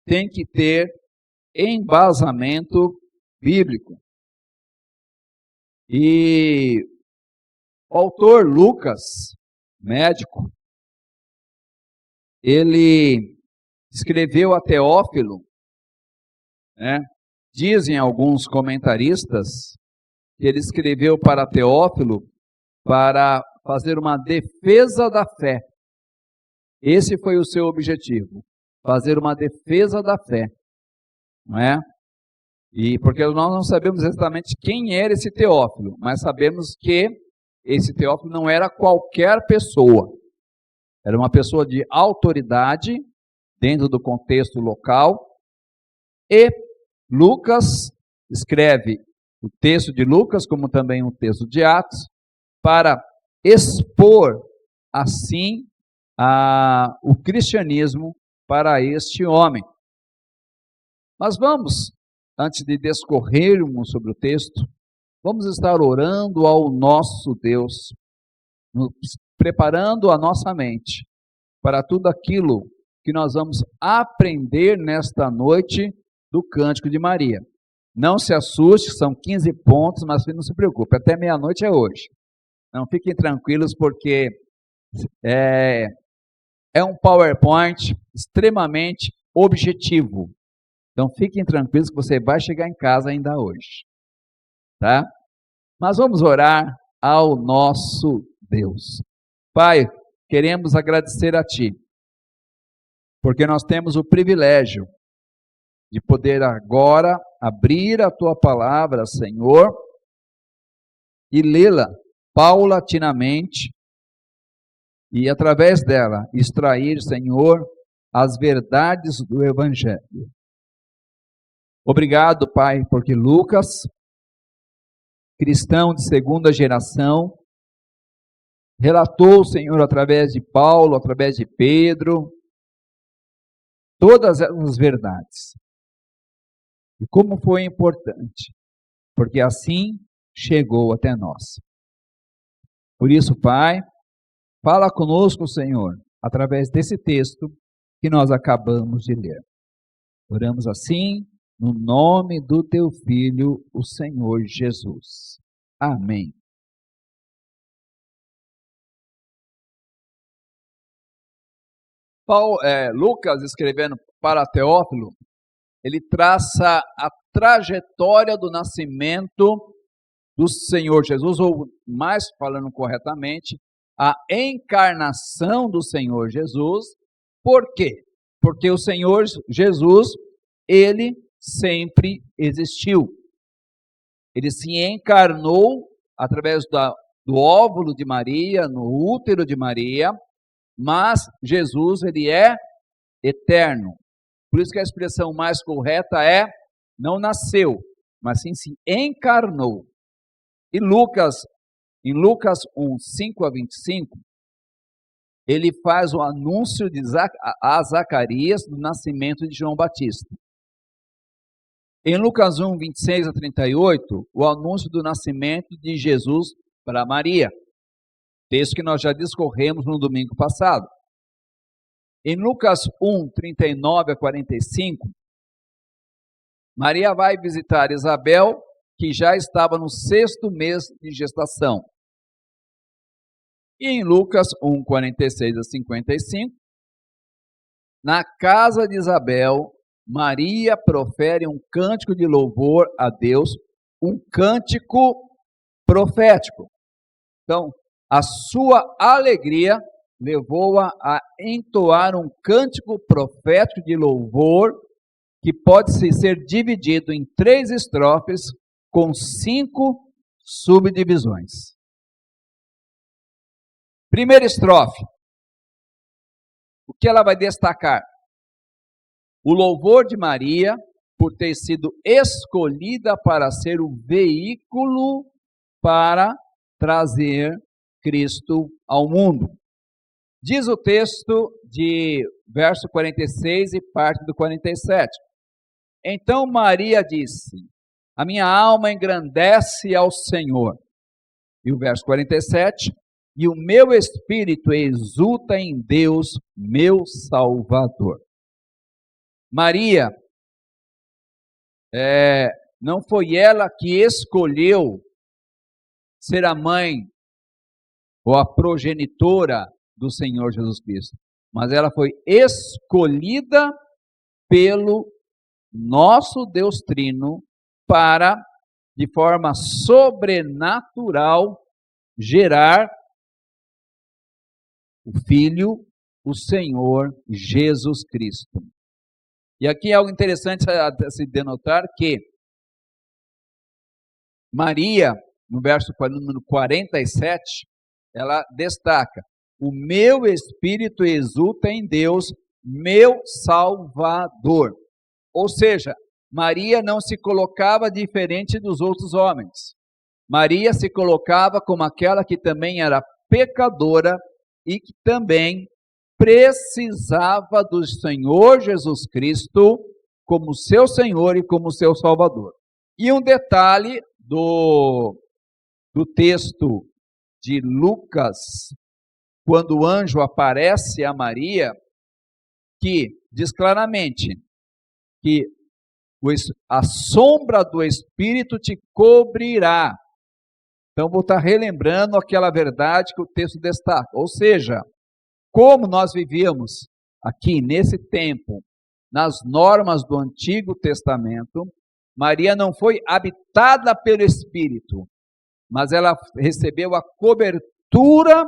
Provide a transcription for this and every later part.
tem que ter embasamento bíblico. E o autor Lucas, médico, ele escreveu a Teófilo, né? Dizem alguns comentaristas que ele escreveu para Teófilo para fazer uma defesa da fé. Esse foi o seu objetivo, fazer uma defesa da fé, não é? E porque nós não sabemos exatamente quem era esse Teófilo, mas sabemos que esse Teófilo não era qualquer pessoa. Era uma pessoa de autoridade dentro do contexto local. E Lucas escreve o texto de Lucas, como também o texto de Atos, para expor assim o cristianismo para este homem. Mas vamos, antes de discorrermos sobre o texto, vamos estar orando ao nosso Deus, preparando a nossa mente para tudo aquilo que nós vamos aprender nesta noite do Cântico de Maria. Não se assuste, são 15 pontos, mas não se preocupe, até meia-noite é hoje. Não, fiquem tranquilos, porque é um PowerPoint extremamente objetivo. Então fiquem tranquilos que você vai chegar em casa ainda hoje. Tá? Mas vamos orar ao nosso Deus. Pai, queremos agradecer a Ti, porque nós temos o privilégio de poder agora abrir a Tua palavra, Senhor, e lê-la paulatinamente e, através dela, extrair, Senhor, as verdades do Evangelho. Obrigado, Pai, porque Lucas, cristão de segunda geração, relatou, Senhor, através de Paulo, através de Pedro, todas as verdades. E como foi importante, porque assim chegou até nós. Por isso, Pai, fala conosco, Senhor, através desse texto que nós acabamos de ler. Oramos assim, no nome do Teu Filho, o Senhor Jesus. Amém. Lucas, escrevendo para Teófilo, ele traça a trajetória do nascimento do Senhor Jesus, ou mais falando corretamente, a encarnação do Senhor Jesus. Por quê? Porque o Senhor Jesus, ele sempre existiu. Ele se encarnou através do óvulo de Maria, no útero de Maria, mas Jesus, ele é eterno. Por isso que a expressão mais correta é, não nasceu, mas sim se encarnou. E em Lucas 1, 5 a 25, ele faz o anúncio a Zacarias do nascimento de João Batista. Em Lucas 1, 26 a 38, o anúncio do nascimento de Jesus para Maria. Texto que nós já discorremos no domingo passado. Em Lucas 1, 39 a 45, Maria vai visitar Isabel, que já estava no 6º mês de gestação. E em Lucas 1, 46 a 55, na casa de Isabel, Maria profere um cântico de louvor a Deus, um cântico profético. Então, a sua alegria levou-a a entoar um cântico profético de louvor, que pode ser dividido em 3 estrofes, com 5 subdivisões. Primeira estrofe. O que ela vai destacar? O louvor de Maria, por ter sido escolhida para ser o veículo para trazer Cristo ao mundo. Diz o texto de verso 46 e parte do 47. Então Maria disse: a minha alma engrandece ao Senhor. E o verso 47, e o meu espírito exulta em Deus, meu Salvador. Maria, não foi ela que escolheu ser a mãe ou a progenitora do Senhor Jesus Cristo, mas ela foi escolhida pelo nosso Deus Trino para, de forma sobrenatural, gerar o Filho, o Senhor Jesus Cristo. E aqui é algo interessante a se denotar que Maria, no verso número 47, ela destaca: o meu espírito exulta em Deus, meu Salvador. Ou seja, Maria não se colocava diferente dos outros homens. Maria se colocava como aquela que também era pecadora e que também precisava do Senhor Jesus Cristo como seu Senhor e como seu Salvador. E um detalhe do texto de Lucas, quando o anjo aparece a Maria, que diz claramente que a sombra do Espírito te cobrirá. Então, vou estar relembrando aquela verdade que o texto destaca. Ou seja, como nós vivíamos aqui nesse tempo, nas normas do Antigo Testamento, Maria não foi habitada pelo Espírito, mas ela recebeu a cobertura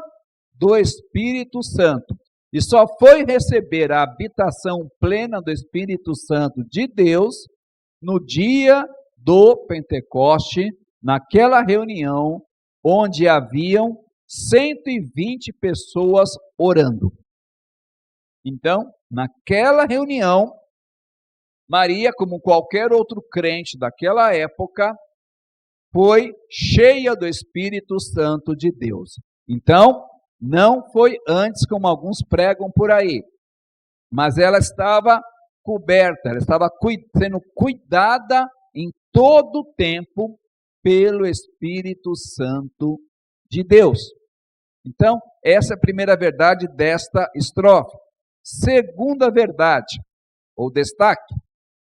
do Espírito Santo. E só foi receber a habitação plena do Espírito Santo de Deus no dia do Pentecoste, naquela reunião onde haviam 120 pessoas orando. Então, naquela reunião, Maria, como qualquer outro crente daquela época, foi cheia do Espírito Santo de Deus. Então, não foi antes, como alguns pregam por aí, mas ela estava coberta, ela estava sendo cuidada em todo o tempo pelo Espírito Santo de Deus. Então, essa é a primeira verdade desta estrofe. Segunda verdade, ou destaque,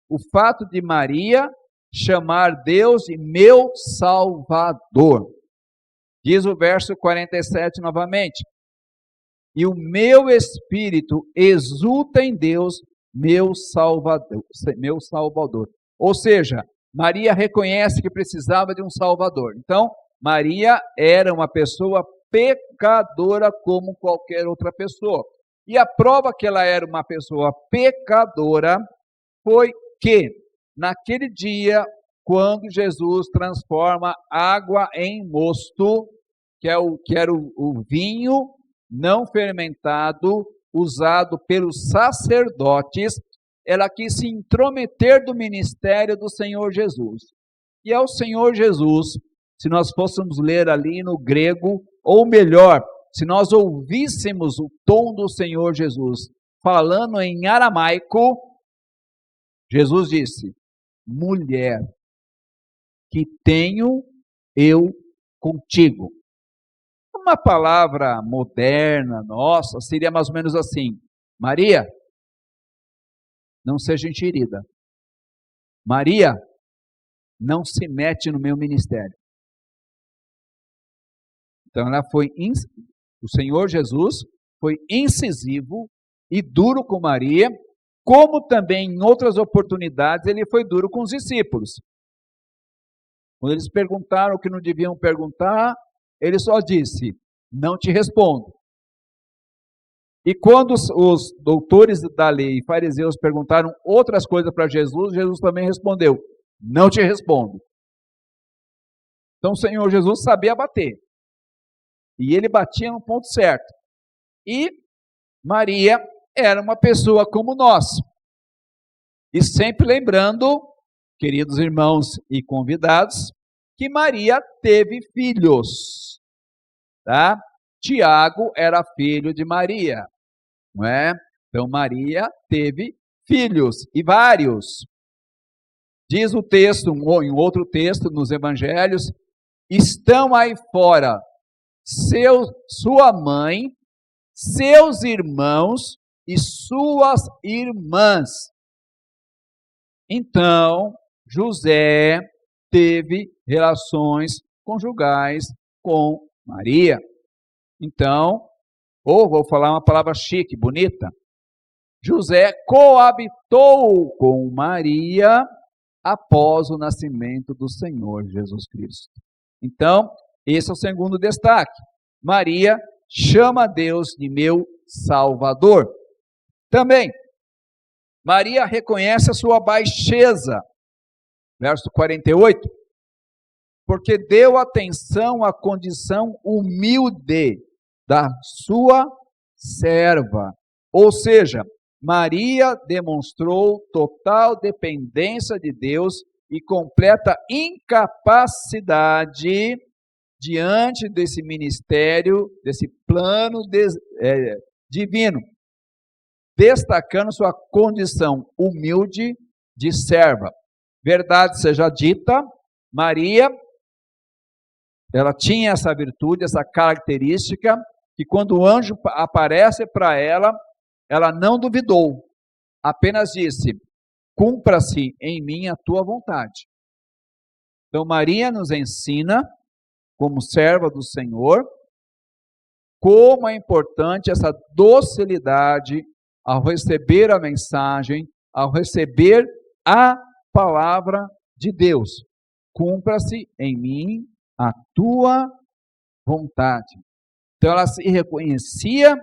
o fato de Maria chamar Deus de meu Salvador. Diz o verso 47 novamente: e o meu espírito exulta em Deus, meu Salvador, meu Salvador. Ou seja, Maria reconhece que precisava de um Salvador. Então, Maria era uma pessoa pecadora como qualquer outra pessoa. E a prova que ela era uma pessoa pecadora foi que, naquele dia, quando Jesus transforma água em mosto, que era o vinho não fermentado, usado pelos sacerdotes, ela quis se intrometer do ministério do Senhor Jesus. E ao Senhor Jesus, se nós fôssemos ler ali no grego, ou melhor, se nós ouvíssemos o tom do Senhor Jesus falando em aramaico, Jesus disse: mulher, que tenho eu contigo. Uma palavra moderna, nossa, seria mais ou menos assim: Maria, não seja enxerida. Maria, não se mete no meu ministério. Então o Senhor Jesus foi incisivo e duro com Maria, como também em outras oportunidades ele foi duro com os discípulos. Quando eles perguntaram o que não deviam perguntar, ele só disse: não te respondo. E quando os doutores da lei e fariseus perguntaram outras coisas para Jesus, Jesus também respondeu: não te respondo. Então o Senhor Jesus sabia bater. E ele batia no ponto certo. E Maria era uma pessoa como nós. E sempre lembrando, queridos irmãos e convidados, que Maria teve filhos. Tá? Tiago era filho de Maria, não é? Então Maria teve filhos, e vários. Diz o texto, ou em outro texto, nos evangelhos: estão aí fora sua mãe, seus irmãos e suas irmãs, Então, José teve relações conjugais com Maria. Então, ou vou falar uma palavra chique, bonita, José coabitou com Maria após o nascimento do Senhor Jesus Cristo. Então, esse é o segundo destaque. Maria chama Deus de meu Salvador. Também, Maria reconhece a sua baixeza, verso 48, porque deu atenção à condição humilde da sua serva. Ou seja, Maria demonstrou total dependência de Deus e completa incapacidade diante desse ministério, desse plano divino, destacando sua condição humilde de serva. Verdade seja dita, Maria, ela tinha essa virtude, essa característica, que quando o anjo aparece para ela, ela não duvidou, apenas disse: cumpra-se em mim a tua vontade. Então Maria nos ensina, como serva do Senhor, como é importante essa docilidade ao receber a mensagem, ao receber a palavra de Deus. Cumpra-se em mim a tua vontade. Então ela se reconhecia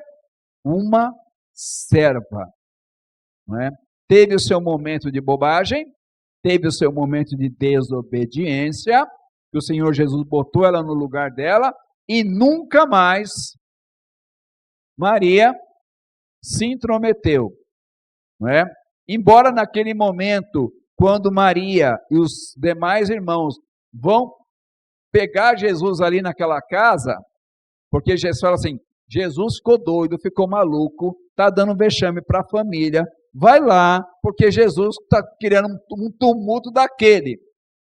uma serva, não é? Teve o seu momento de bobagem, teve o seu momento de desobediência, que o Senhor Jesus botou ela no lugar dela, e nunca mais Maria se intrometeu, não é? Embora naquele momento, quando Maria e os demais irmãos vão pegar Jesus ali naquela casa, porque Jesus fala assim: Jesus ficou doido, ficou maluco, está dando vexame para a família, vai lá, porque Jesus está criando um tumulto daquele.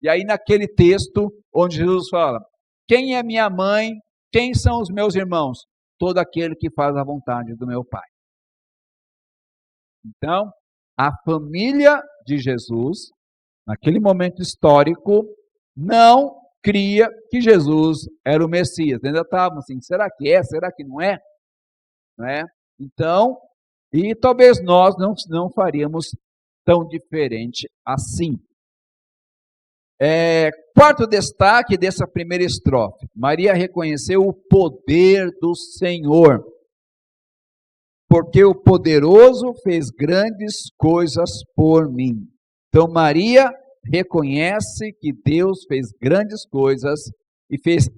E aí naquele texto, onde Jesus fala: quem é minha mãe, quem são os meus irmãos? Todo aquele que faz a vontade do meu Pai. Então, a família de Jesus, naquele momento histórico, não cria que Jesus era o Messias. Ainda estavam assim: será que é? Será que não é? Não é? Então, e talvez nós não faríamos tão diferente assim. Quarto destaque dessa primeira estrofe: Maria reconheceu o poder do Senhor, porque o poderoso fez grandes coisas por mim. Então Maria reconhece que Deus fez grandes coisas e fez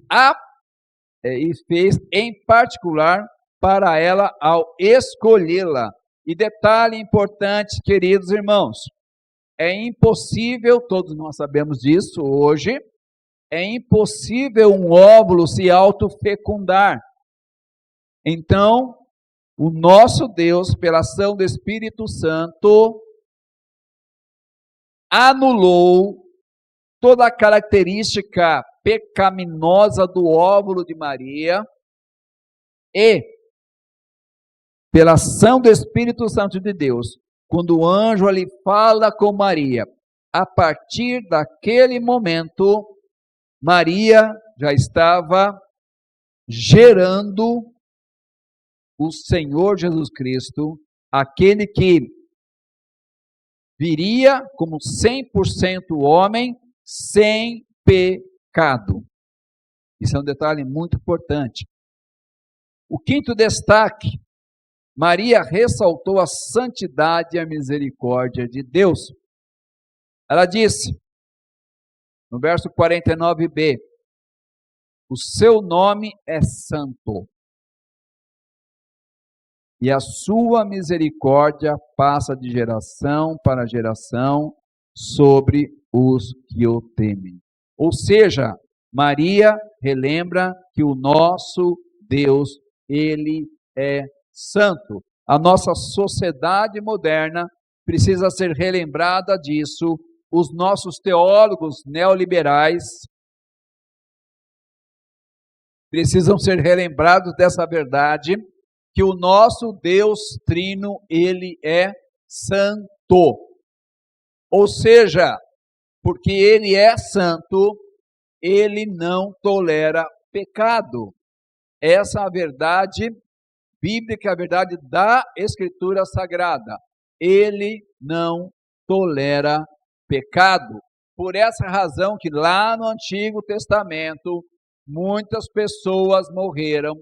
em particular para ela ao escolhê-la. E detalhe importante, queridos irmãos, é impossível, todos nós sabemos disso hoje, é impossível um óvulo se autofecundar. Então, o nosso Deus, pela ação do Espírito Santo, anulou toda a característica pecaminosa do óvulo de Maria e, pela ação do Espírito Santo de Deus, quando o anjo ali fala com Maria, a partir daquele momento, Maria já estava gerando o Senhor Jesus Cristo, aquele que viria como 100% homem, sem pecado. Isso é um detalhe muito importante. O quinto destaque: Maria ressaltou a santidade e a misericórdia de Deus. Ela disse, no verso 49b, o seu nome é santo, e a sua misericórdia passa de geração para geração sobre os que o temem. Ou seja, Maria relembra que o nosso Deus, ele é santo. A nossa sociedade moderna precisa ser relembrada disso. Os nossos teólogos neoliberais precisam ser relembrados dessa verdade, que o nosso Deus trino, ele é santo. Ou seja, porque ele é santo, ele não tolera pecado. Essa é a verdade bíblica, a verdade da Escritura Sagrada. Ele não tolera pecado. Por essa razão que lá no Antigo Testamento, muitas pessoas morreram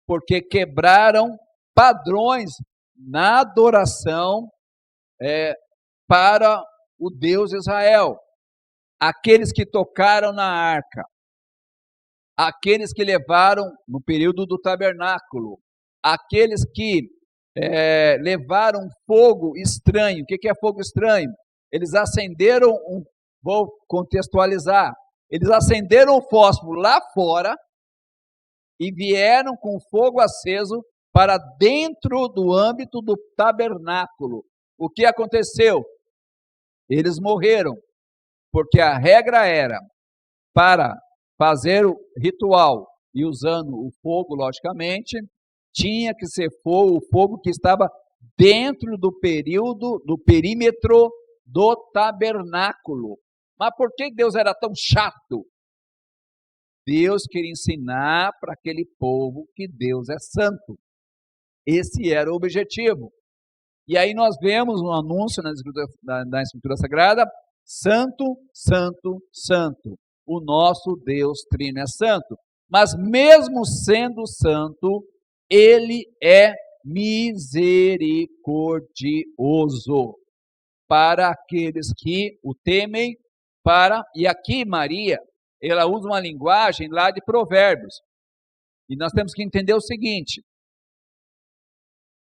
porque quebraram padrões na adoração para o Deus Israel. Aqueles que tocaram na arca, aqueles que levaram no período do tabernáculo, aqueles que levaram fogo estranho. O que é fogo estranho? Eles acenderam, vou contextualizar, eles acenderam o fósforo lá fora e vieram com fogo aceso para dentro do âmbito do tabernáculo. O que aconteceu? Eles morreram, porque a regra era para fazer o ritual e usando o fogo, logicamente, tinha que ser o fogo que estava dentro do perímetro do tabernáculo. Mas por que Deus era tão chato? Deus queria ensinar para aquele povo que Deus é santo. Esse era o objetivo. E aí nós vemos um anúncio na Escritura Sagrada: Santo, Santo, Santo, o nosso Deus Trino é santo. Mas mesmo sendo santo, ele é misericordioso para aqueles que o temem. E aqui Maria, ela usa uma linguagem lá de Provérbios. E nós temos que entender o seguinte: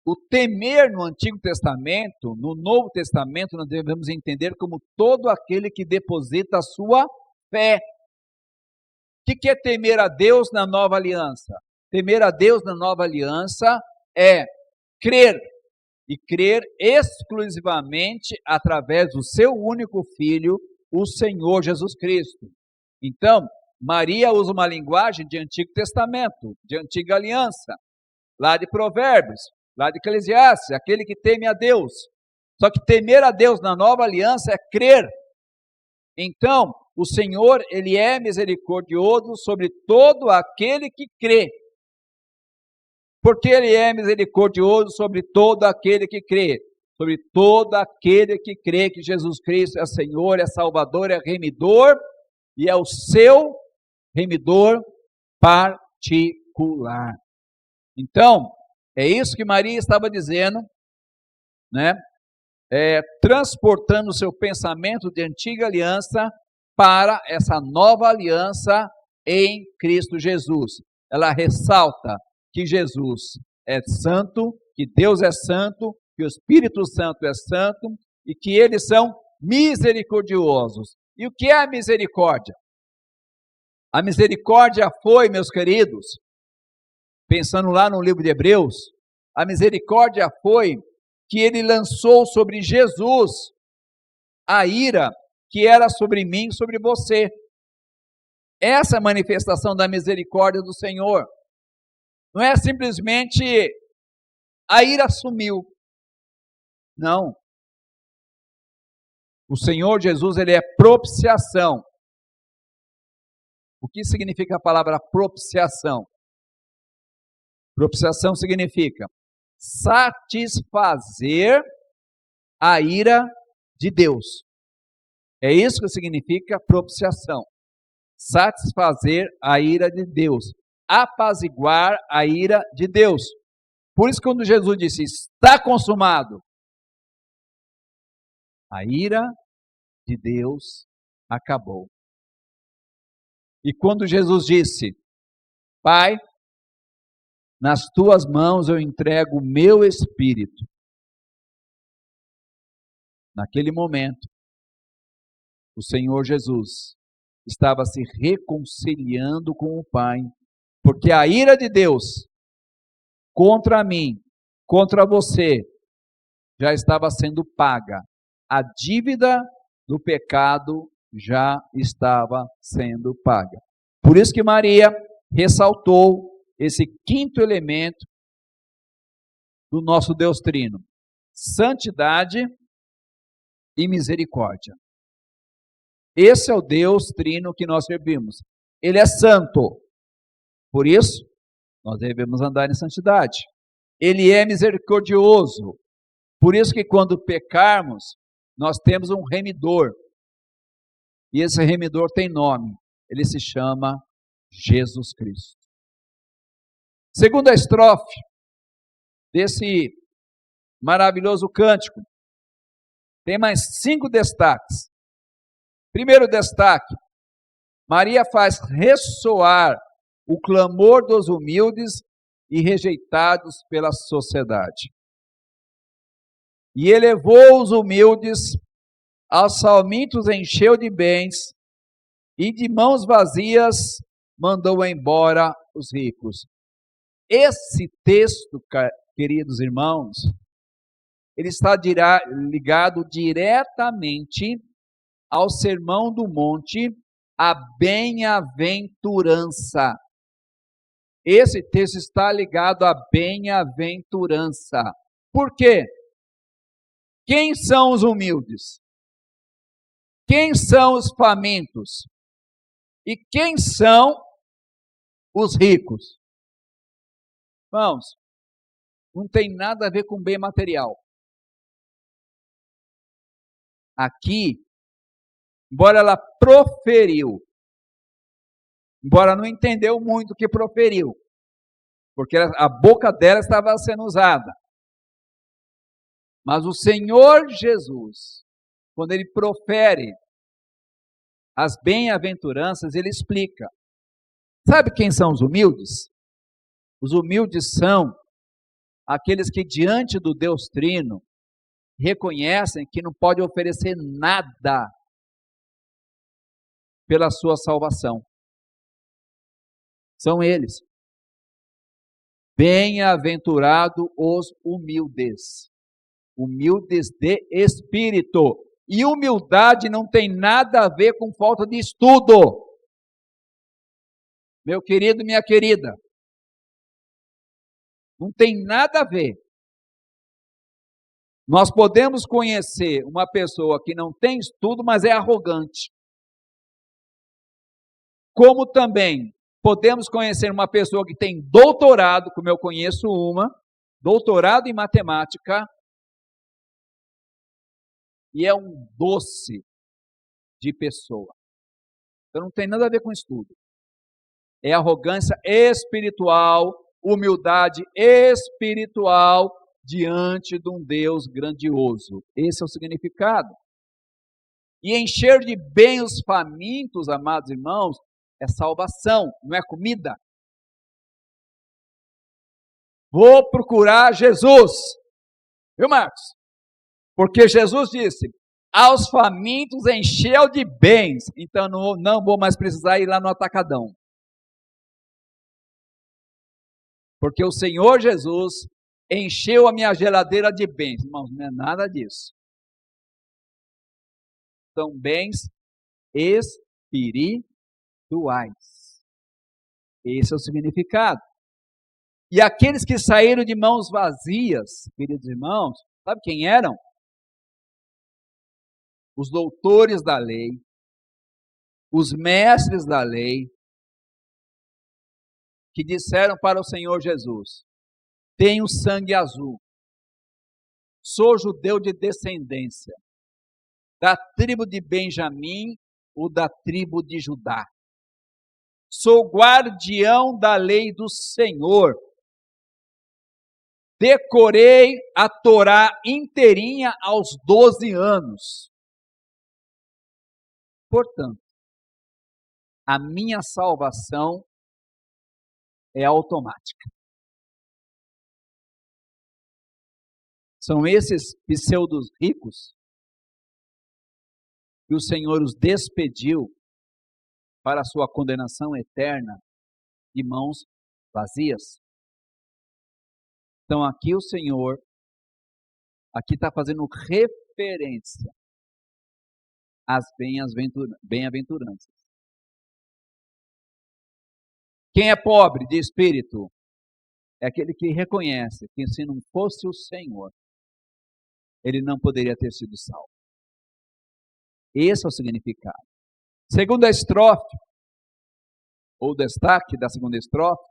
o temer no Antigo Testamento, no Novo Testamento, nós devemos entender como todo aquele que deposita a sua fé. O que é temer a Deus na Nova Aliança? Temer a Deus na Nova Aliança é crer, e crer exclusivamente através do seu único Filho, o Senhor Jesus Cristo. Então, Maria usa uma linguagem de Antigo Testamento, de Antiga Aliança, lá de Provérbios, lá de Eclesiastes, aquele que teme a Deus. Só que temer a Deus na Nova Aliança é crer. Então, o Senhor, ele é misericordioso sobre todo aquele que crê. Porque ele é misericordioso sobre todo aquele que crê. Sobre todo aquele que crê que Jesus Cristo é Senhor, é Salvador, é remidor, e é o seu remidor particular. Então, é isso que Maria estava dizendo, né? Transportando o seu pensamento de antiga aliança para essa nova aliança em Cristo Jesus. Ela ressalta que Jesus é santo, que Deus é santo, que o Espírito Santo é santo e que eles são misericordiosos. E o que é a misericórdia? A misericórdia foi, meus queridos, pensando lá no livro de Hebreus, a misericórdia foi que ele lançou sobre Jesus a ira que era sobre mim e sobre você. Essa é a manifestação da misericórdia do Senhor. Não é simplesmente a ira sumiu. Não. O Senhor Jesus, ele é propiciação. O que significa a palavra propiciação? Propiciação significa satisfazer a ira de Deus. É isso que significa propiciação. Satisfazer a ira de Deus. Apaziguar a ira de Deus. Por isso, quando Jesus disse, está consumado, a ira de Deus acabou. E quando Jesus disse, Pai, nas tuas mãos eu entrego o meu espírito. Naquele momento, o Senhor Jesus estava se reconciliando com o Pai, porque a ira de Deus contra mim, contra você, já estava sendo paga. A dívida do pecado já estava sendo paga. Por isso que Maria ressaltou esse quinto elemento do nosso Deus Trino: santidade, e misericórdia. Esse é o Deus Trino que nós servimos. Ele é santo. Por isso, nós devemos andar em santidade. Ele é misericordioso. Por isso que quando pecarmos, nós temos um remidor. E esse remidor tem nome. Ele se chama Jesus Cristo. Segunda estrofe desse maravilhoso cântico, tem mais 5 destaques. Primeiro destaque, Maria faz ressoar o clamor dos humildes e rejeitados pela sociedade. E elevou os humildes, aos famintos encheu de bens, e de mãos vazias mandou embora os ricos. Esse texto, queridos irmãos, ele está ligado diretamente ao Sermão do Monte, a bem-aventurança. Esse texto está ligado à bem-aventurança. Por quê? Quem são os humildes? Quem são os famintos? E quem são os ricos? Irmãos, não tem nada a ver com bem material. Aqui, embora ela proferiu, embora não entendeu muito o que proferiu, porque a boca dela estava sendo usada. Mas o Senhor Jesus, quando ele profere as bem-aventuranças, ele explica. Sabe quem são os humildes? Os humildes são aqueles que diante do Deus Trino reconhecem que não pode oferecer nada pela sua salvação. São eles. Bem-aventurado os humildes. Humildes de espírito. E humildade não tem nada a ver com falta de estudo. Meu querido e minha querida. Não tem nada a ver. Nós podemos conhecer uma pessoa que não tem estudo, mas é arrogante. Como também podemos conhecer uma pessoa que tem doutorado, como eu conheço uma, doutorado em matemática, e é um doce de pessoa. Então não tem nada a ver com estudo. É arrogância espiritual, humildade espiritual diante de um Deus grandioso. Esse é o significado. E encher de bem os famintos, amados irmãos, é salvação, não é comida. Vou procurar Jesus. Viu, Marcos? Porque Jesus disse, aos famintos encheu de bens. Então não vou mais precisar ir lá no atacadão. Porque o Senhor Jesus encheu a minha geladeira de bens. Irmãos, não é nada disso. São bens espirituais. Esse é o significado. E aqueles que saíram de mãos vazias, queridos irmãos, sabe quem eram? Os doutores da lei, os mestres da lei, que disseram para o Senhor Jesus, tenho sangue azul, sou judeu de descendência, da tribo de Benjamim ou da tribo de Judá. Sou guardião da lei do Senhor. Decorei a Torá inteirinha aos 12 anos. Portanto, a minha salvação é automática. São esses pseudos ricos que o Senhor os despediu para a sua condenação eterna de mãos vazias. Então aqui o Senhor, aqui está fazendo referência às bem-aventuranças. Quem é pobre de espírito é aquele que reconhece que se não fosse o Senhor, ele não poderia ter sido salvo. Esse é o significado. Segunda estrofe, ou destaque da segunda estrofe,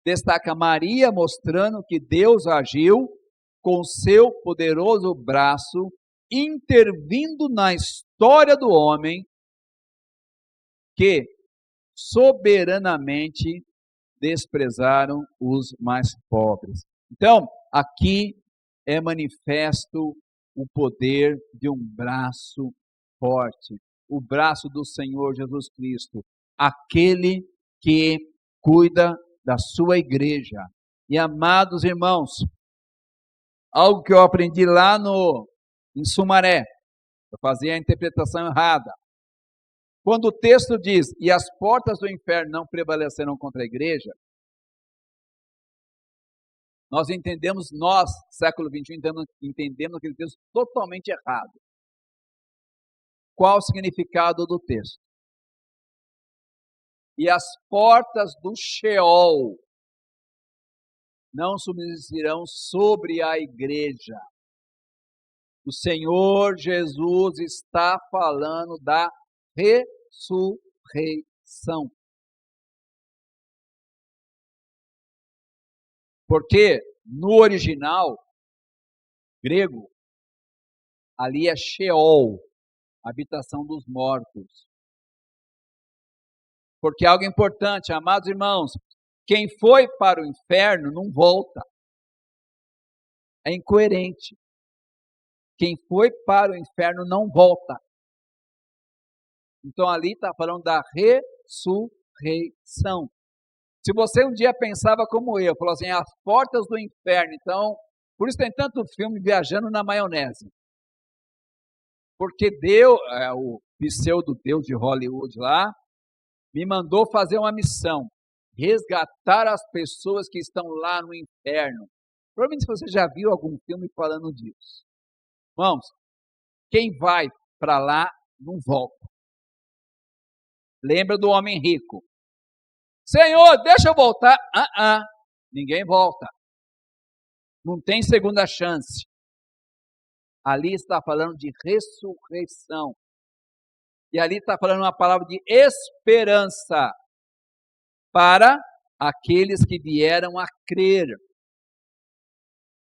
destaca Maria mostrando que Deus agiu com seu poderoso braço, intervindo na história do homem, que soberanamente desprezaram os mais pobres. Então, aqui é manifesto o poder de um braço forte, o braço do Senhor Jesus Cristo, aquele que cuida da sua igreja. E amados irmãos, algo que eu aprendi lá em Sumaré, eu fazia a interpretação errada. Quando o texto diz, e as portas do inferno não prevaleceram contra a igreja, nós, século XXI, entendemos aquele texto totalmente errado. Qual o significado do texto? E as portas do Sheol não subsistirão sobre a igreja. O Senhor Jesus está falando da ressurreição. Porque no original grego, ali é Sheol, habitação dos mortos. Porque algo importante, amados irmãos, quem foi para o inferno não volta. É incoerente. Quem foi para o inferno não volta. Então ali está falando da ressurreição. Se você um dia pensava como eu, falou assim, as portas do inferno, então, por isso tem tanto filme viajando na maionese. Porque Deus, o pseudo-deus de Hollywood lá, me mandou fazer uma missão, resgatar as pessoas que estão lá no inferno. Provavelmente você já viu algum filme falando disso. Irmãos, quem vai para lá não volta. Lembra do homem rico. Senhor, deixa eu voltar. Ninguém volta. Não tem segunda chance. Ali está falando de ressurreição. E ali está falando uma palavra de esperança para aqueles que vieram a crer.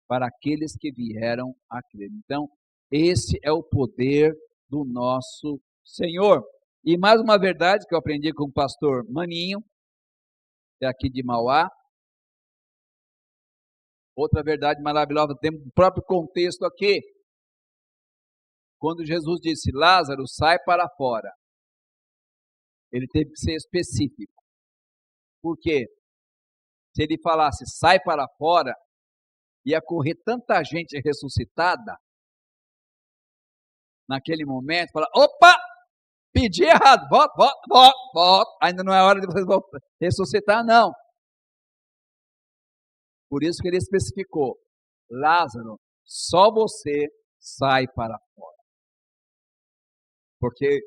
Para aqueles que vieram a crer. Então, esse é o poder do nosso Senhor. E mais uma verdade que eu aprendi com o pastor Maninho, que é aqui de Mauá. Outra verdade maravilhosa, tem o próprio contexto aqui. Quando Jesus disse, Lázaro, sai para fora. Ele teve que ser específico. Por quê? Se ele falasse, sai para fora, ia correr tanta gente ressuscitada, naquele momento, falar, opa, pedi errado, volta. Ainda não é hora de vocês ressuscitar, não. Por isso que ele especificou, Lázaro, só você sai para fora. Porque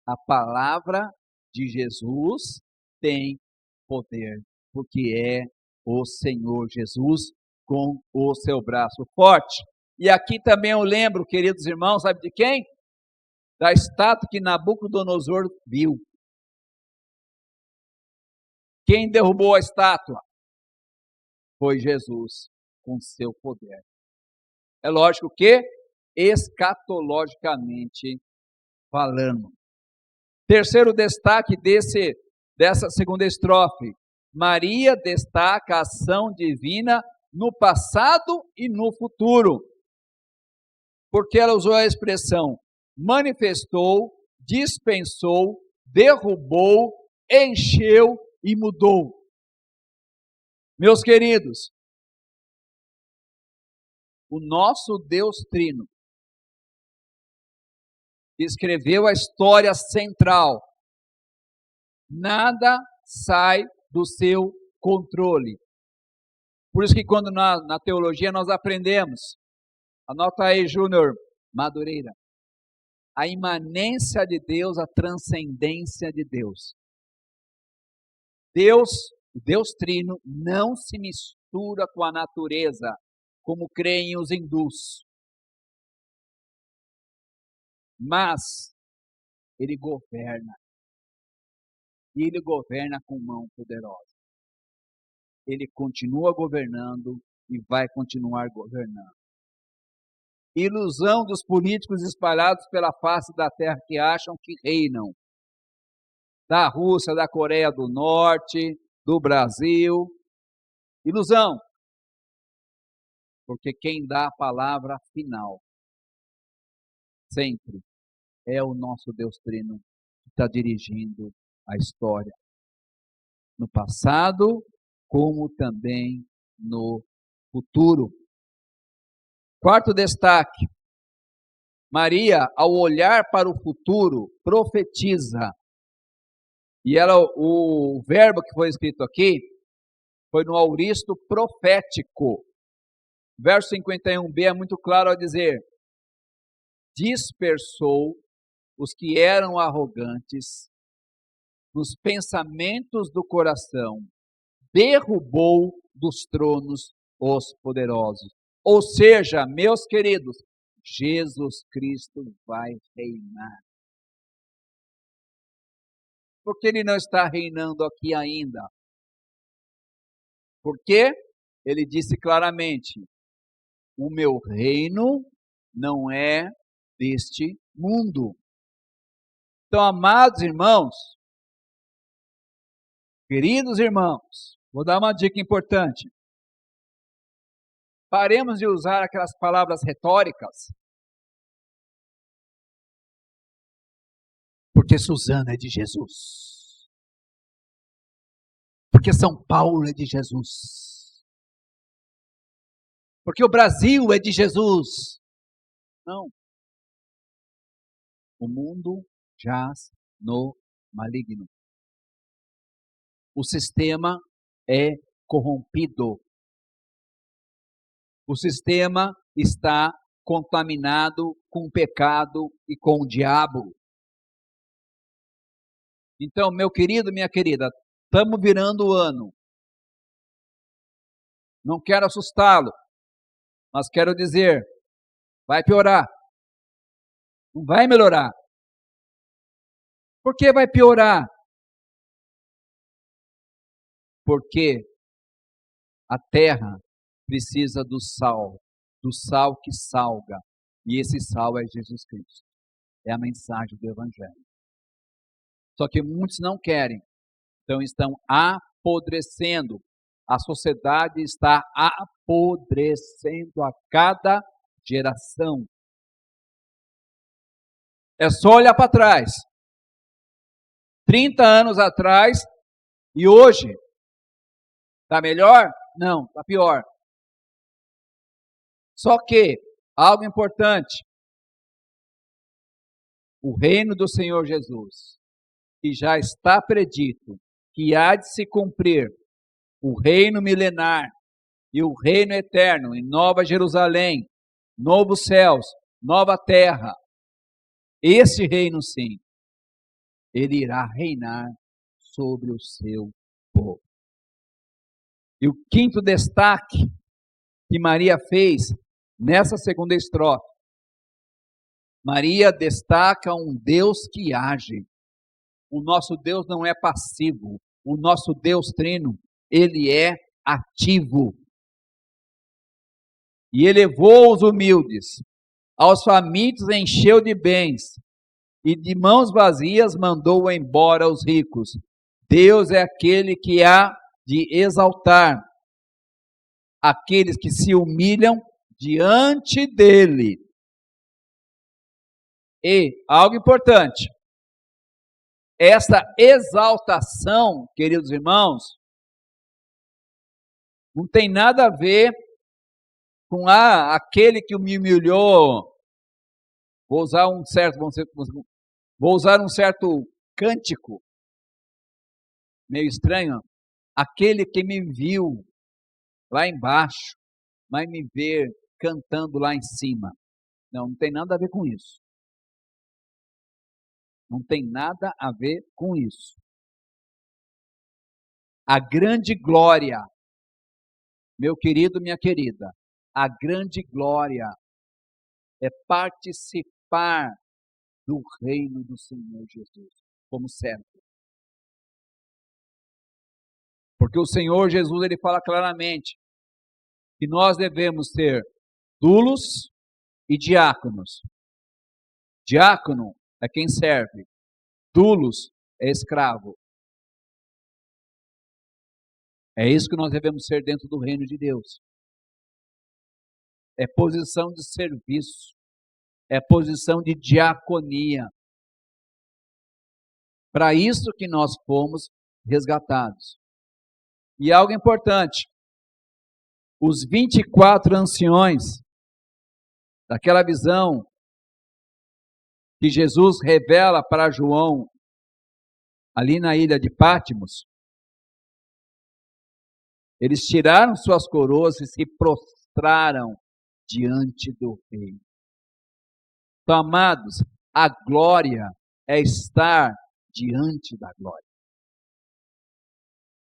a palavra de Jesus tem poder, porque é o Senhor Jesus com o seu braço forte. E aqui também eu lembro, queridos irmãos, sabe de quem? Da estátua que Nabucodonosor viu. Quem derrubou a estátua? Foi Jesus, com seu poder. É lógico que, escatologicamente falando. Terceiro destaque dessa segunda estrofe. Maria destaca a ação divina no passado e no futuro. Porque ela usou a expressão manifestou, dispensou, derrubou, encheu e mudou. Meus queridos, o nosso Deus Trino escreveu a história central. Nada sai do seu controle. Por isso que quando na teologia nós aprendemos, anota aí, Júnior Madureira, a imanência de Deus, a transcendência de Deus. Deus Trino não se mistura com a natureza, como creem os hindus. Mas Ele governa. E Ele governa com mão poderosa. Ele continua governando e vai continuar governando. Ilusão dos políticos espalhados pela face da terra que acham que reinam. Da Rússia, da Coreia do Norte, do Brasil. Ilusão. Porque quem dá a palavra final, sempre, é o nosso Deus Trino que está dirigindo a história. No passado, como também no futuro. Quarto destaque. Maria, ao olhar para o futuro, profetiza. E ela, o verbo que foi escrito aqui, foi no auristo profético. Verso 51b é muito claro ao dizer: dispersou os que eram arrogantes nos pensamentos do coração, derrubou dos tronos os poderosos. Ou seja, meus queridos, Jesus Cristo vai reinar. Porque Ele não está reinando aqui ainda? Porque Ele disse claramente: o meu reino não é deste mundo. Então, amados irmãos, queridos irmãos, vou dar uma dica importante. Paremos de usar aquelas palavras retóricas. Porque Suzana é de Jesus. Porque São Paulo é de Jesus. Porque o Brasil é de Jesus. Não. O mundo jaz no maligno. O sistema é corrompido. O sistema está contaminado com o pecado e com o diabo. Então, meu querido, minha querida, estamos virando o ano. Não quero assustá-lo, mas quero dizer, vai piorar. Não vai melhorar. Por que vai piorar? Porque a terra precisa do sal que salga. E esse sal é Jesus Cristo. É a mensagem do Evangelho. Só que muitos não querem. Então estão apodrecendo. A sociedade está apodrecendo a cada geração. É só olhar para trás. 30 anos atrás e hoje. Está melhor? Não, está pior. Só que, algo importante. O reino do Senhor Jesus, que já está predito, que há de se cumprir, o reino milenar e o reino eterno em Nova Jerusalém, novos céus, nova terra. Esse reino, sim, ele irá reinar sobre o seu povo. E o quinto destaque que Maria fez nessa segunda estrofe, Maria destaca um Deus que age. O nosso Deus não é passivo. O nosso Deus trino, ele é ativo. E elevou os humildes, aos famintos encheu de bens, e de mãos vazias mandou embora os ricos. Deus é aquele que há de exaltar aqueles que se humilham diante dele. E, algo importante, essa exaltação, queridos irmãos, não tem nada a ver com aquele que me humilhou. Vou usar um certo cântico, meio estranho. Aquele que me viu lá embaixo, vai me ver cantando lá em cima. Não, não tem nada a ver com isso. Não tem nada a ver com isso. A grande glória, meu querido, minha querida, a grande glória é participar do reino do Senhor Jesus, como servo. Porque o Senhor Jesus, ele fala claramente que nós devemos ser doulos e diáconos. Diácono é quem serve, doulos é escravo. É isso que nós devemos ser dentro do reino de Deus. É posição de serviço, é posição de diaconia. Para isso que nós fomos resgatados. E algo importante, os 24 anciões, daquela visão que Jesus revela para João, ali na ilha de Patmos, eles tiraram suas coroas e se prostraram diante do rei. Então, amados, a glória é estar diante da glória.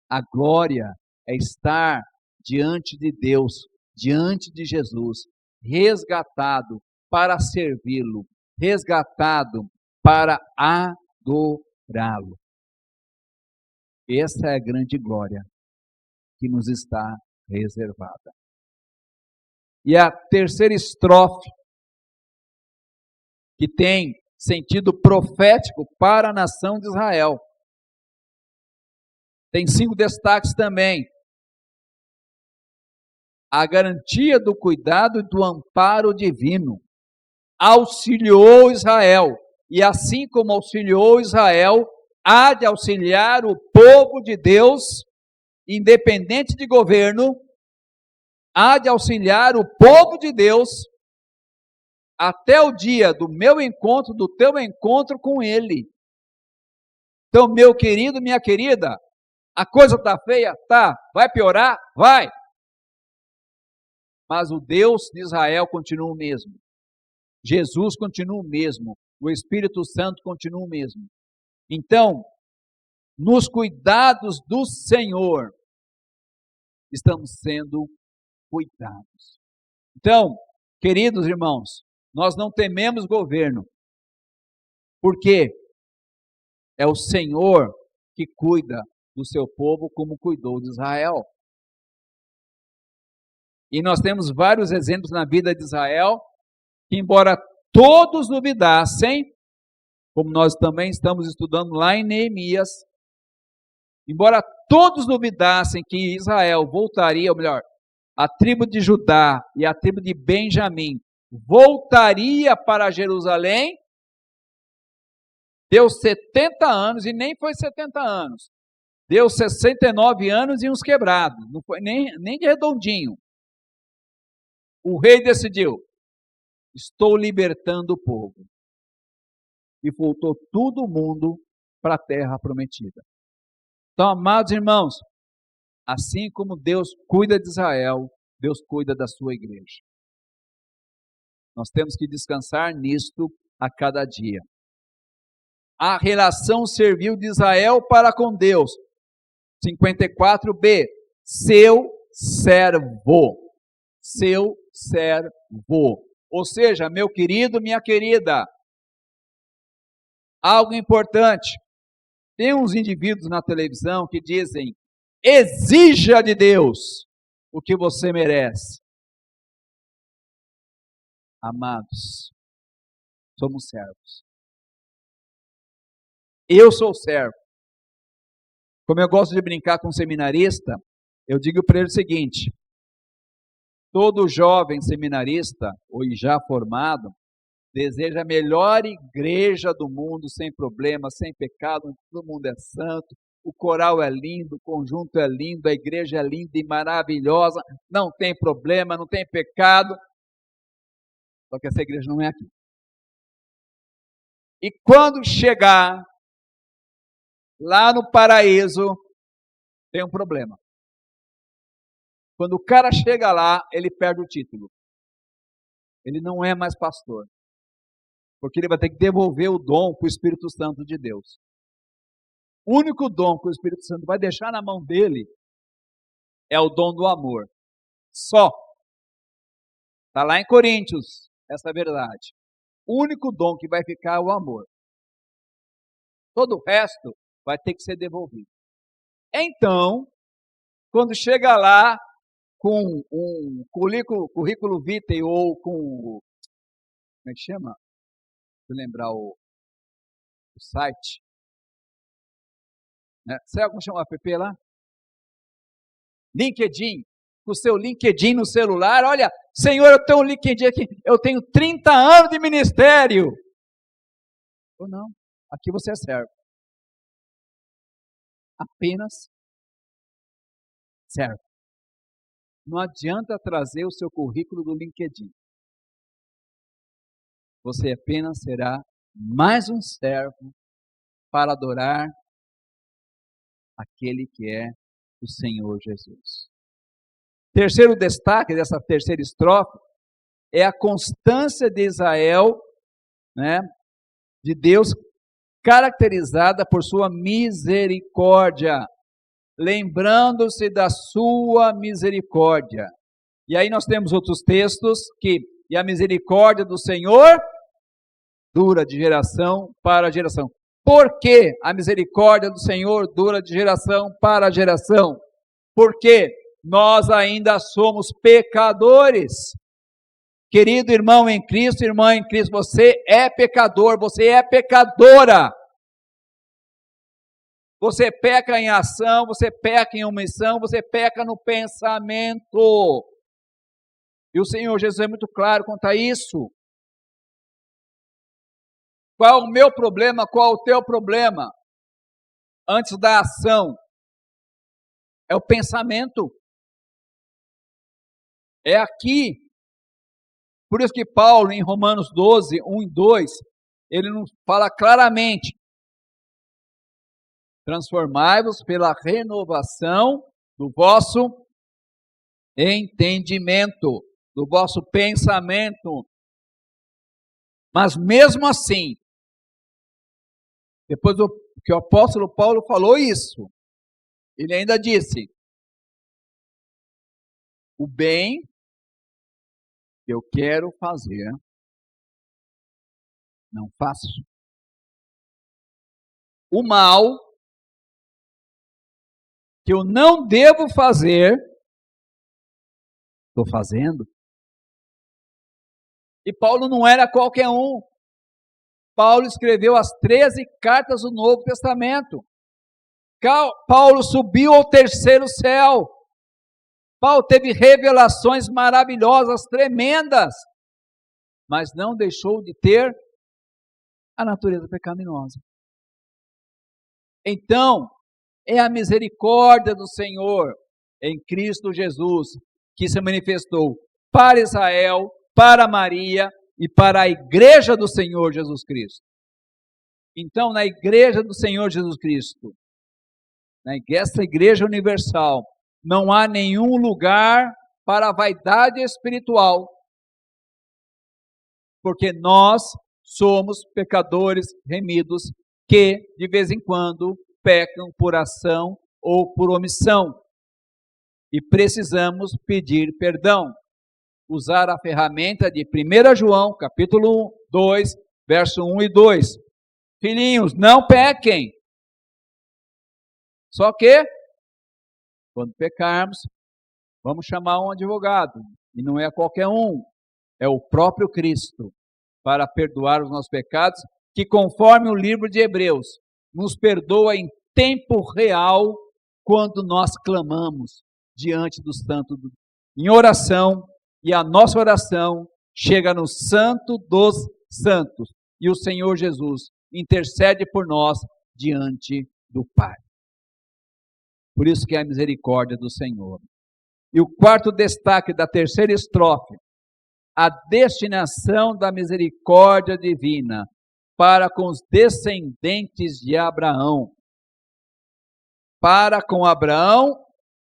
A glória é estar diante de Deus, diante de Jesus, resgatado para servi-lo, resgatado para adorá-lo. Essa é a grande glória que nos está reservada. E a terceira estrofe, que tem sentido profético para a nação de Israel. Tem 5 destaques também. A garantia do cuidado e do amparo divino auxiliou Israel, e assim como auxiliou Israel, há de auxiliar o povo de Deus, independente de governo, há de auxiliar o povo de Deus até o dia do meu encontro, do teu encontro com Ele. Então, meu querido, minha querida, a coisa está feia? Tá. Vai piorar? Vai. Mas o Deus de Israel continua o mesmo. Jesus continua o mesmo. O Espírito Santo continua o mesmo. Então, nos cuidados do Senhor, estamos sendo cuidados. Então, queridos irmãos, nós não tememos governo, porque é o Senhor que cuida do seu povo como cuidou de Israel. E nós temos vários exemplos na vida de Israel, que embora todos duvidassem, como nós também estamos estudando lá em Neemias, embora todos duvidassem que Israel voltaria, ou melhor, a tribo de Judá e a tribo de Benjamim voltaria para Jerusalém, deu 70 anos, e nem foi 70 anos, deu 69 anos e uns quebrados, não foi nem de redondinho. O rei decidiu, estou libertando o povo. E voltou todo mundo para a terra prometida. Então, amados irmãos, assim como Deus cuida de Israel, Deus cuida da sua igreja. Nós temos que descansar nisto a cada dia. A relação servil de Israel para com Deus. 54b, seu servo. Seu servo. Ou seja, meu querido, minha querida, algo importante. Tem uns indivíduos na televisão que dizem, exija de Deus o que você merece. Amados, somos servos. Eu sou servo. Como eu gosto de brincar com seminarista, eu digo para ele o seguinte, todo jovem seminarista, ou já formado, deseja a melhor igreja do mundo, sem problema, sem pecado, onde todo mundo é santo, o coral é lindo, o conjunto é lindo, a igreja é linda e maravilhosa, não tem problema, não tem pecado, só que essa igreja não é aqui. E quando chegar lá no paraíso, tem um problema. Quando o cara chega lá, ele perde o título. Ele não é mais pastor. Porque ele vai ter que devolver o dom para o Espírito Santo de Deus. O único dom que o Espírito Santo vai deixar na mão dele é o dom do amor. Só. Está lá em Coríntios, essa verdade. O único dom que vai ficar é o amor. Todo o resto vai ter que ser devolvido. Então, quando chega lá com um currículo vitae ou com, como é que chama? Deixa eu lembrar o site. Né? Sabe como chama o app lá? LinkedIn. Com o seu LinkedIn no celular. Olha, Senhor, eu tenho um LinkedIn aqui. Eu tenho 30 anos de ministério. Ou não, aqui você é servo. Apenas servo. Não adianta trazer o seu currículo do LinkedIn. Você apenas será mais um servo para adorar aquele que é o Senhor Jesus. Terceiro destaque dessa terceira estrofe é a constância de Israel, né, de Deus, caracterizada por sua misericórdia, lembrando-se da sua misericórdia. E aí nós temos outros textos que, e a misericórdia do Senhor dura de geração para geração. Por que a misericórdia do Senhor dura de geração para geração? Porque nós ainda somos pecadores. Querido irmão em Cristo, irmã em Cristo, você é pecador, você é pecadora. Você peca em ação, você peca em omissão, você peca no pensamento. E o Senhor Jesus é muito claro quanto a isso. Qual o meu problema, qual o teu problema? Antes da ação, é o pensamento. É aqui. Por isso que Paulo, em Romanos 12, 1 e 2, ele nos fala claramente: transformai-vos pela renovação do vosso entendimento, do vosso pensamento. Mas mesmo assim, depois que o apóstolo Paulo falou isso, ele ainda disse: o bem que eu quero fazer, não faço. O mal que eu não devo fazer, estou fazendo. E Paulo não era qualquer um. Paulo escreveu as 13 cartas do Novo Testamento. Paulo subiu ao terceiro céu. Paulo teve revelações maravilhosas, tremendas, mas não deixou de ter a natureza pecaminosa. Então, é a misericórdia do Senhor em Cristo Jesus que se manifestou para Israel, para Maria e para a igreja do Senhor Jesus Cristo. Então, na igreja do Senhor Jesus Cristo, nessa igreja universal, não há nenhum lugar para a vaidade espiritual, porque nós somos pecadores remidos que, de vez em quando, pecam por ação ou por omissão. E precisamos pedir perdão. Usar a ferramenta de 1 João, capítulo 2, verso 1 e 2. Filhinhos, não pequem. Só que, quando pecarmos, vamos chamar um advogado. E não é qualquer um. É o próprio Cristo, para perdoar os nossos pecados, que conforme o livro de Hebreus, nos perdoa em tempo real, quando nós clamamos diante do Santo, em oração, e a nossa oração chega no Santo dos Santos, e o Senhor Jesus intercede por nós diante do Pai. Por isso que é a misericórdia do Senhor. E o quarto destaque da terceira estrofe: a destinação da misericórdia divina para com os descendentes de Abraão. Para com Abraão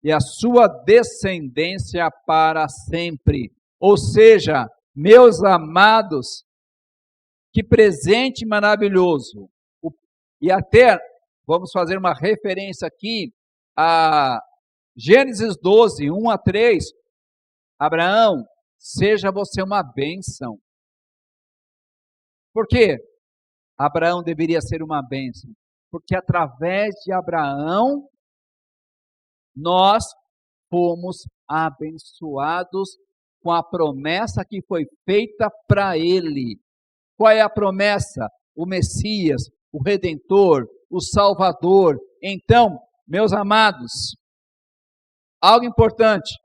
e a sua descendência para sempre. Ou seja, meus amados, que presente maravilhoso. E até, vamos fazer uma referência aqui a Gênesis 12, 1 a 3. Abraão, seja você uma bênção. Por quê? Abraão deveria ser uma bênção. Porque através de Abraão, nós fomos abençoados com a promessa que foi feita para ele. Qual é a promessa? O Messias, o Redentor, o Salvador. Então, meus amados, algo importante.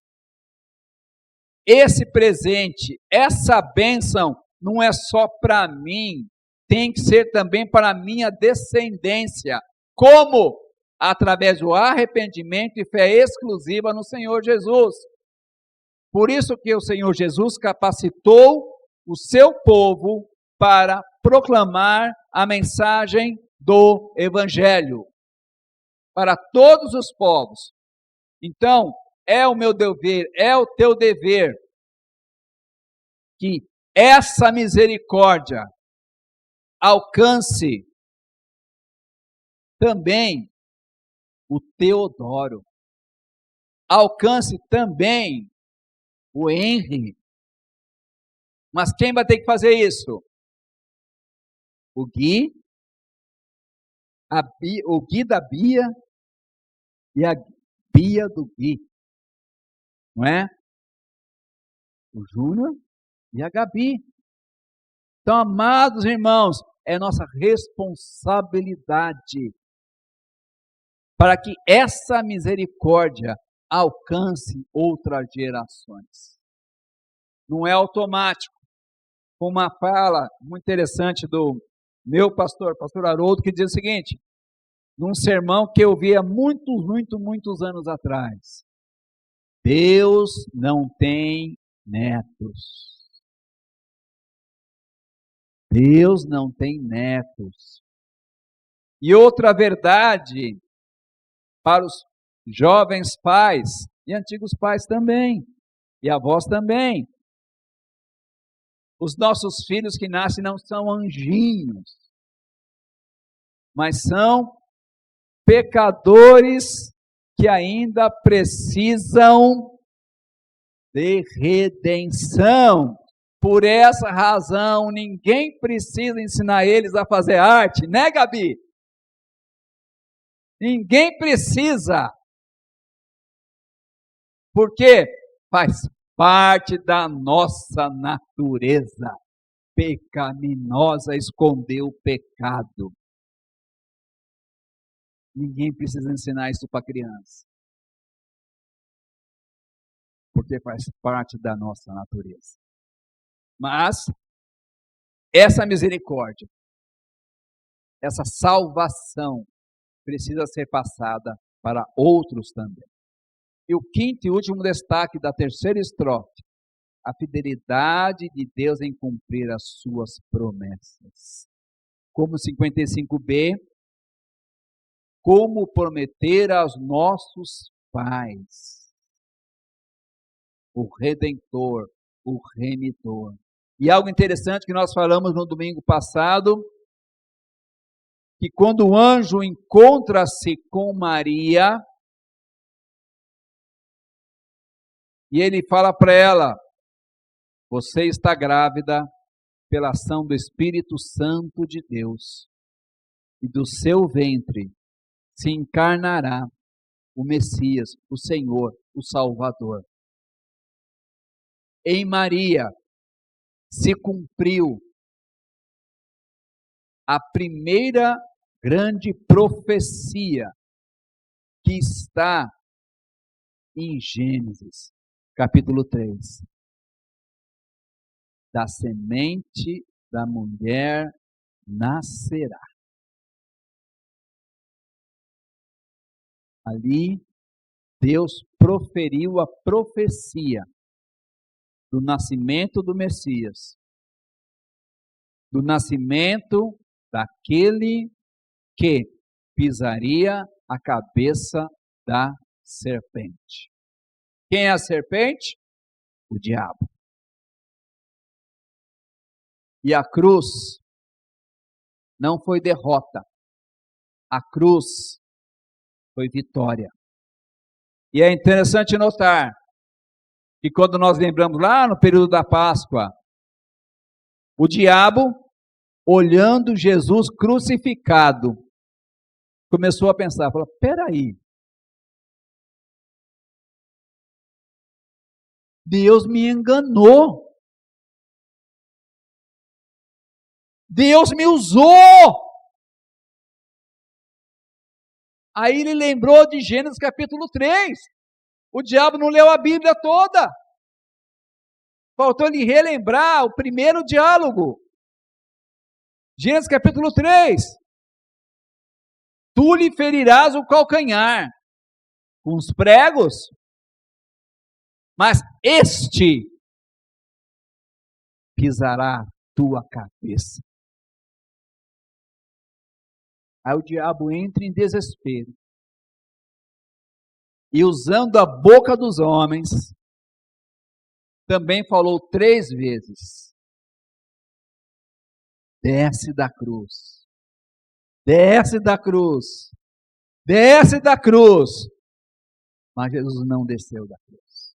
Esse presente, essa bênção, não é só para mim, tem que ser também para a minha descendência. Como? Através do arrependimento e fé exclusiva no Senhor Jesus. Por isso que o Senhor Jesus capacitou o seu povo para proclamar a mensagem do Evangelho para todos os povos. Então, é o meu dever, é o teu dever, que essa misericórdia alcance também o Teodoro, alcance também o Henry. Mas quem vai ter que fazer isso? O Gui, o Gui da Bia e a Bia do Gui, não é? O Júnior e a Gabi. Então, amados irmãos, é nossa responsabilidade para que essa misericórdia alcance outras gerações. Não é automático. Uma fala muito interessante do meu pastor Haroldo, que diz o seguinte, num sermão que eu vi há muitos anos atrás: Deus não tem netos. Deus não tem netos. E outra verdade para os jovens pais e antigos pais também, e avós também. Os nossos filhos que nascem não são anjinhos, mas são pecadores que ainda precisam de redenção. Por essa razão, ninguém precisa ensinar eles a fazer arte, né, Gabi? Ninguém precisa. Porque faz parte da nossa natureza pecaminosa esconder o pecado. Ninguém precisa ensinar isso para criança. Porque faz parte da nossa natureza. Mas essa misericórdia, essa salvação precisa ser passada para outros também. E o quinto e último destaque da terceira estrofe: a fidelidade de Deus em cumprir as suas promessas. Como 55b, como prometer aos nossos pais, o Redentor, o Remidor. E algo interessante que nós falamos no domingo passado, que quando o anjo encontra-se com Maria, e ele fala para ela: você está grávida pela ação do Espírito Santo de Deus, e do seu ventre se encarnará o Messias, o Senhor, o Salvador. Em Maria se cumpriu a primeira grande profecia que está em Gênesis, capítulo 3. Da semente da mulher nascerá. Ali, Deus proferiu a profecia do nascimento do Messias, do nascimento daquele que pisaria a cabeça da serpente. Quem é a serpente? O diabo. E a cruz não foi derrota, a cruz foi vitória. E é interessante notar que quando nós lembramos lá no período da Páscoa, o diabo olhando Jesus crucificado, começou a pensar, falou, peraí, Deus me enganou, Deus me usou. Aí ele lembrou de Gênesis capítulo 3, o diabo não leu a Bíblia toda, faltou lhe relembrar o primeiro diálogo, Gênesis capítulo 3, tu lhe ferirás o calcanhar com os pregos, mas este pisará tua cabeça. Aí o diabo entra em desespero, e usando a boca dos homens, também falou 3 vezes, desce da cruz, desce da cruz, desce da cruz, mas Jesus não desceu da cruz.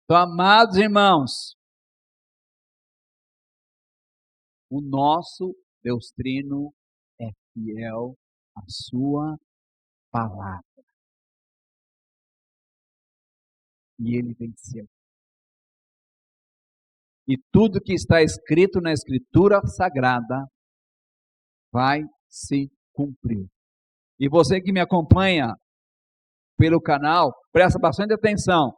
Então, amados irmãos, o nosso Deus Trino é fiel à sua palavra. E ele venceu. E tudo que está escrito na Escritura Sagrada vai se cumprir. E você que me acompanha pelo canal, presta bastante atenção.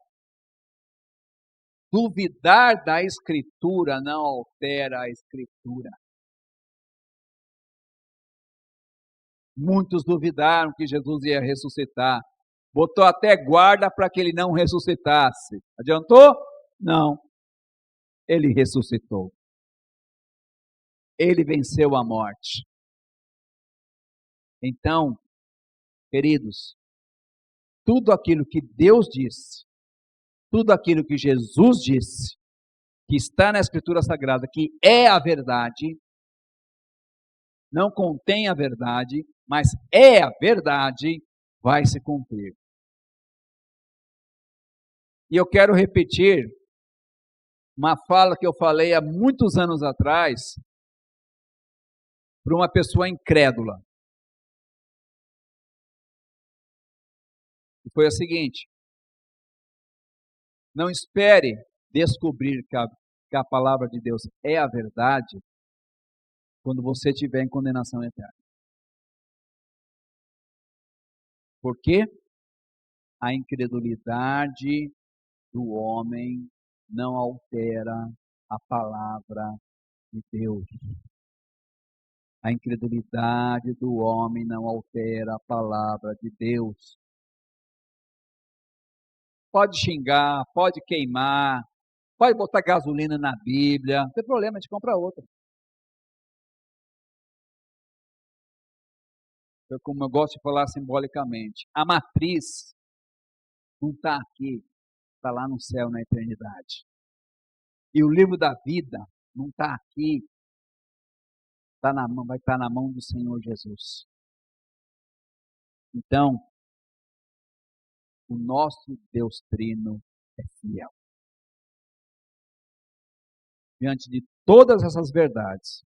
Duvidar da Escritura não altera a Escritura. Muitos duvidaram que Jesus ia ressuscitar. Botou até guarda para que ele não ressuscitasse. Adiantou? Não. Ele ressuscitou. Ele venceu a morte. Então, queridos, tudo aquilo que Deus disse, tudo aquilo que Jesus disse, que está na Escritura Sagrada, que é a verdade, não contém a verdade, mas é a verdade, vai se cumprir. E eu quero repetir uma fala que eu falei há muitos anos atrás para uma pessoa incrédula. E foi a seguinte: não espere descobrir que a palavra de Deus é a verdade quando você estiver em condenação eterna. Por quê? A incredulidade do homem não altera a palavra de Deus. A incredulidade do homem não altera a palavra de Deus. Pode xingar, pode queimar, pode botar gasolina na Bíblia, não tem problema, a gente compra outra. Como eu gosto de falar simbolicamente, a matriz não está aqui, está lá no céu, na eternidade. E o livro da vida não está aqui, tá na mão, vai estar na mão do Senhor Jesus. Então, o nosso Deus Trino é fiel. Diante de todas essas verdades,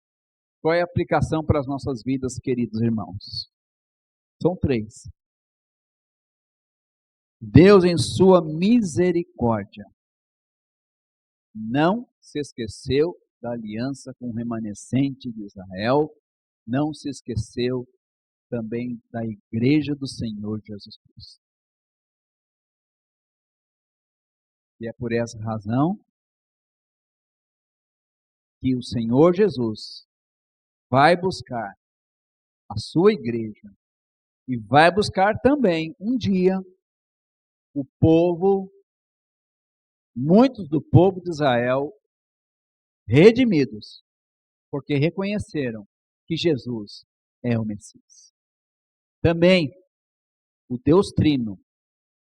qual é a aplicação para as nossas vidas, queridos irmãos? São 3. Deus, em sua misericórdia, não se esqueceu da aliança com o remanescente de Israel, não se esqueceu também da igreja do Senhor Jesus Cristo. E é por essa razão que o Senhor Jesus vai buscar a sua igreja e vai buscar também um dia o povo, muitos do povo de Israel, redimidos, porque reconheceram que Jesus é o Messias. Também o Deus Trino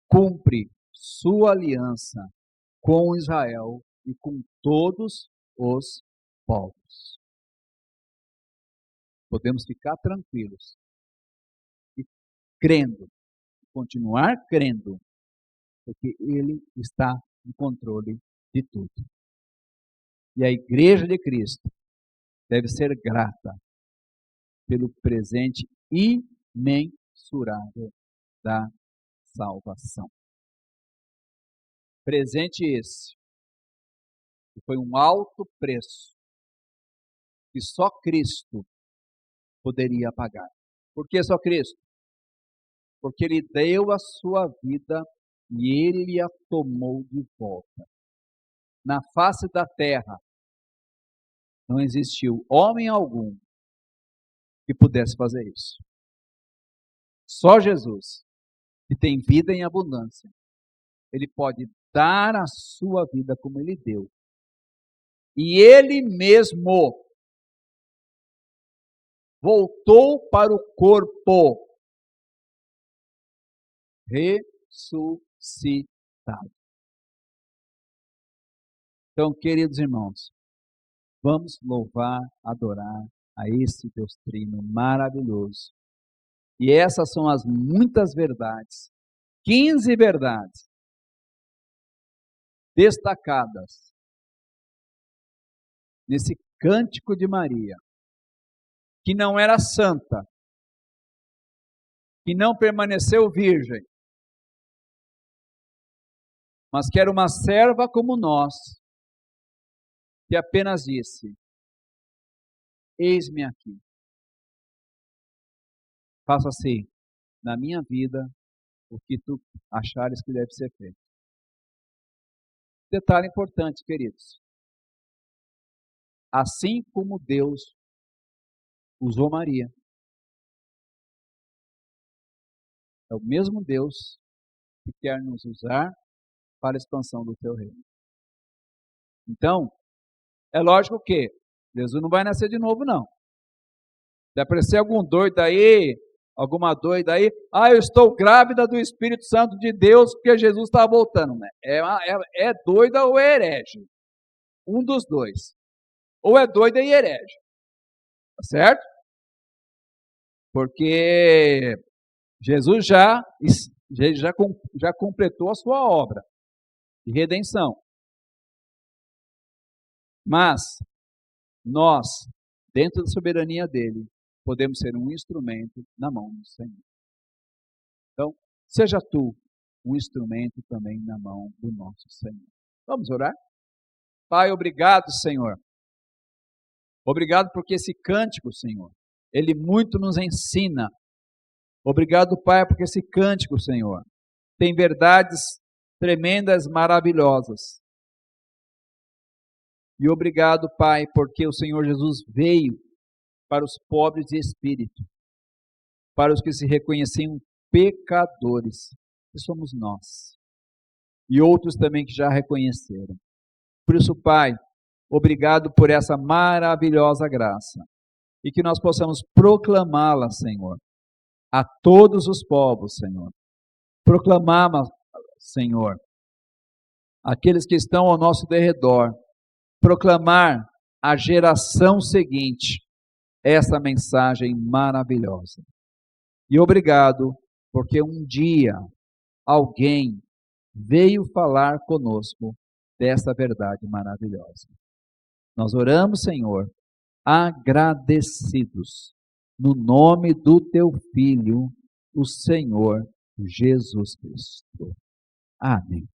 cumpre sua aliança com Israel e com todos os povos. Podemos ficar tranquilos e crendo, continuar crendo, porque Ele está no controle de tudo. E a igreja de Cristo deve ser grata pelo presente imensurável da salvação. Presente esse, que foi um alto preço, que só Cristo poderia pagar. Por que só Cristo? Porque Ele deu a sua vida e Ele a tomou de volta. Na face da terra, não existiu homem algum que pudesse fazer isso. Só Jesus, que tem vida em abundância, Ele pode dar a sua vida como Ele deu. E Ele mesmo voltou para o corpo ressuscitado. Então, queridos irmãos, vamos louvar, adorar a esse Deus Trino maravilhoso. E essas são as muitas verdades, 15 verdades destacadas nesse cântico de Maria, que não era santa, que não permaneceu virgem, mas que era uma serva como nós, que apenas disse: eis-me aqui, faça-se na minha vida o que tu achares que deve ser feito. Detalhe importante, queridos. Assim como Deus usou Maria, é o mesmo Deus que quer nos usar para a expansão do teu reino. Então, é lógico que Jesus não vai nascer de novo, não. Se aparecer algum doido aí, alguma doida aí, eu estou grávida do Espírito Santo de Deus porque Jesus está voltando. Né? É doida ou é herege. Um dos dois. Ou é doida e herege. Tá certo? Porque Jesus já completou a sua obra de redenção. Mas nós, dentro da soberania dele, podemos ser um instrumento na mão do Senhor. Então, seja tu um instrumento também na mão do nosso Senhor. Vamos orar? Pai, obrigado, Senhor. Obrigado porque esse cântico, Senhor, ele muito nos ensina. Obrigado, Pai, porque esse cântico, Senhor, tem verdades tremendas, maravilhosas. E obrigado, Pai, porque o Senhor Jesus veio para os pobres de espírito, para os que se reconheciam pecadores, que somos nós, e outros também que já reconheceram. Por isso, Pai, obrigado por essa maravilhosa graça, e que nós possamos proclamá-la, Senhor, a todos os povos, Senhor. Proclamá-la, Senhor, aqueles que estão ao nosso derredor, proclamar à geração seguinte essa mensagem maravilhosa. E obrigado, porque um dia alguém veio falar conosco dessa verdade maravilhosa. Nós oramos, Senhor, agradecidos, no nome do teu Filho, o Senhor Jesus Cristo. Amém.